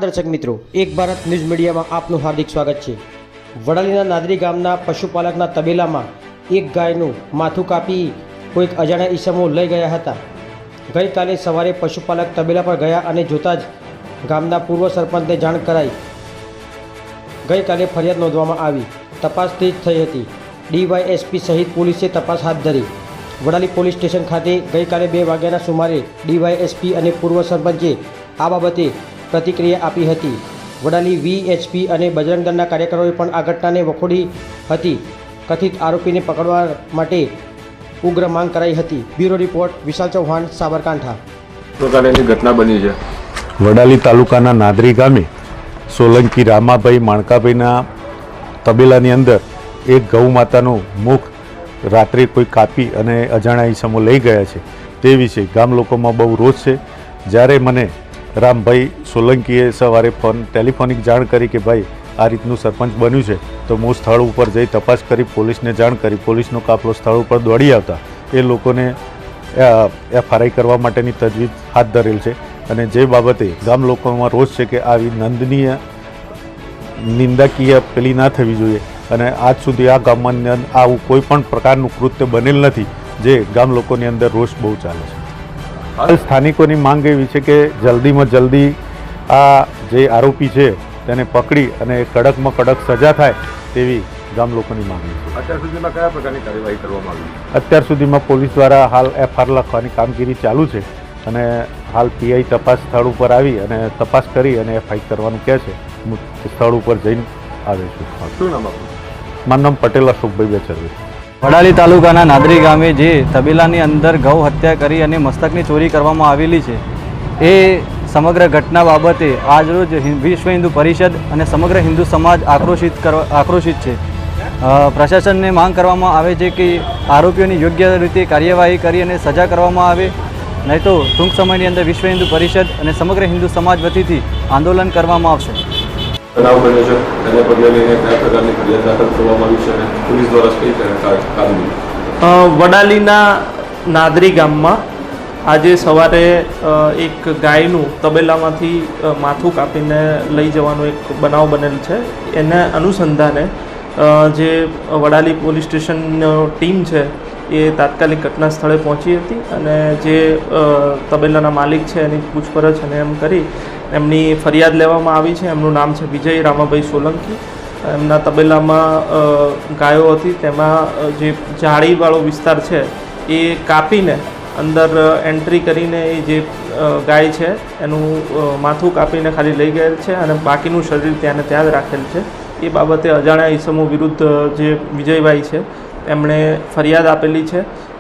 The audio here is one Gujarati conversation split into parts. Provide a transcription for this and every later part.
દર્શક મિત્રો, એક ભારત ન્યૂઝ મીડિયામાં આપનું હાર્દિક સ્વાગત છે। વડાલીના નાદરી ગામના પશુપાલકના તબેલામાં એક ગાયનું માથું કાપી કોઈક અજાણ્યા ઈસમો લઈ ગયા હતા। ગઈકાલે સવારે પશુપાલક તબેલા પર ગયા અને જોતા જ ગામના પૂર્વ સરપંચને જાણ કરાઈ ગઈકાલે ફરિયાદ નોંધવામાં આવી। તપાસ તેજ થઈ હતી। ડીવાયએસપી સહિત પોલીસે તપાસ હાથ ધરી। વડાલી પોલીસ સ્ટેશન ખાતે ગઈકાલે 2 વાગ્યાના સુમારે ડીવાયએસપી અને પૂર્વ સરપંચે આ બાબતે પ્રતિક્રિયા આપી હતી। વડાલી વીએચપી અને બજરંગ દળના કાર્યકરોએ પણ આ ઘટનાને વખોડી હતી। કથિત આરોપીને પકડવા માટે ઉગ્ર માંગ કરાઈ હતી। બ્યુરો રિપોર્ટ વિશાલ ચૌહાણ, સાબરકાંઠા। પ્રકારની ઘટના બની છે વડાલી તાલુકાના નાદરી ગામે સોલંકી રામાભાઈ માણકાભાઈના તબેલાની અંદર એક ગૌ માતાનું મુખ રાત્રે કોઈ કાપી અને અજાણ્યા ઈસમો લઈ ગયા છે તે વિશે ગામ લોકોમાં બહુ રોષ છે। જ્યારે મને રામભાઈ સોલંકીએ સવારે ટેલિફોનિક જાણ કરી કે ભાઈ આ રીતનું સરપંચ બન્યું છે, તો હું સ્થળ ઉપર જઈ તપાસ કરી પોલીસને જાણ કરી પોલીસનો કાફલો સ્થળ ઉપર દોડી આવતા એ લોકોને એફઆરઆઈ કરવા માટેની તજવીજ હાથ ધરેલ છે। અને જે બાબતે ગામ લોકોમાં રોષ છે કે આવી નિંદાકીય પેલી ના થવી જોઈએ અને આજ સુધી આ ગામમાં આવું કોઈ પણ પ્રકારનું કૃત્ય બનેલ નથી, જે ગામ લોકોની અંદર રોષ બહુ ચાલે છે। હાલ સ્થાનિકોની માંગ એવી છે કે જલ્દીમાં જલ્દી આ જે આરોપી છે તેને પકડી અને કડકમાં કડક સજા થાય તેવી ગામ લોકોની માંગણી છે। અત્યાર સુધીમાં કયા પ્રકારની કાર્યવાહી કરવામાં આવી? અત્યાર સુધીમાં પોલીસ દ્વારા હાલ એફઆઈઆર લખવાની કામગીરી ચાલુ છે અને હાલ પીઆઈ તપાસ સ્થળ ઉપર આવી અને તપાસ કરી અને એફઆઈઆર કરવાનું કહે છે। હું સ્થળ ઉપર જઈને આવે છું। શું નામ આપનું? મારું નામ પટેલ અશોકભાઈ બેચરભાઈ। વડાલી તાલુકાના નાદરી ગામે જે તબેલાની અંદર ગૌ હત્યા કરી અને મસ્તકની ચોરી કરવામાં આવેલી છે એ સમગ્ર ઘટના બાબતે આજરોજ વિશ્વ હિન્દુ પરિષદ અને સમગ્ર હિન્દુ સમાજ આક્રોશિત છે। પ્રશાસનને માંગ કરવામાં આવે છે કે આરોપીઓની યોગ્ય રીતે કાર્યવાહી કરી અને સજા કરવામાં આવે, નહીં તો ટૂંક સમયની અંદર વિશ્વ હિન્દુ પરિષદ અને સમગ્ર હિન્દુ સમાજ વતીથી આંદોલન કરવામાં આવશે। બનાવ બન્યો છે તેને પગલે લઈને કયા પ્રકારની ફરિયાદ દાખલ કરવામાં આવી છે અને પોલીસ દ્વારા કઈ કામગીરી? વડાલીના નાદરી ગામમાં આજે સવારે એક ગાયનું તબેલામાંથી માથું કાપીને લઈ જવાનો એક બનાવ બનેલ છે। એના અનુસંધાને જે વડાલી પોલીસ સ્ટેશનનો ટીમ છે એ તાત્કાલિક ઘટના સ્થળે પહોંચી હતી અને જે તબેલાના માલિક છે એની પૂછપરછ અને એમ કરી એમની ફરિયાદ લેવામાં આવી છે। એમનું નામ છે વિજય રામાભાઈ સોલંકી। એમના તબેલામાં ગાયો હતી, તેમાં જે જાળીવાળો વિસ્તાર છે એ કાપીને અંદર એન્ટ્રી કરીને એ જે ગાય છે એનું માથું કાપીને ખાલી લઈ ગયેલ છે અને બાકીનું શરીર ત્યાં જ રાખેલ છે। એ બાબતે અજાણ્યા ઈસમો વિરુદ્ધ જે વિજયભાઈ છે એમણે ફરિયાદ આપેલી છે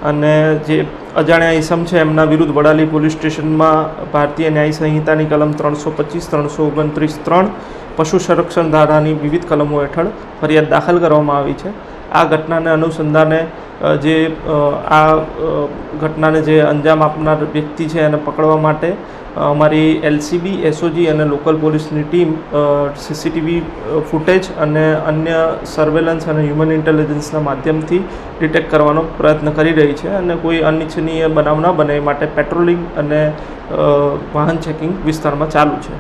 અને જે અજાણ્યા ઈસમ છે એમના વિરુદ્ધ વડાલી પોલીસ સ્ટેશનમાં ભારતીય ન્યાય સંહિતાની કલમ 325, 329, 3 પશુ સંરક્ષણ ધારાની વિવિધ કલમો હેઠળ ફરિયાદ દાખલ કરવામાં આવી છે। આ ઘટનાને અનુસંધાને જે આ ઘટનાને જે અંજામ આપનાર વ્યક્તિ છે એને પકડવા માટે અમારી એલસીબી, એસઓજી અને લોકલ પોલીસની ટીમ સીસીટીવી ફૂટેજ અને અન્ય સર્વેલન્સ અને હ્યુમન ઇન્ટેલિજન્સના માધ્યમથી ડિટેક્ટ કરવાનો પ્રયત્ન કરી રહી છે અને કોઈ અનિચ્છનીય બનાવ ન બને એ માટે પેટ્રોલિંગ અને વાહન ચેકિંગ વિસ્તારમાં ચાલુ છે।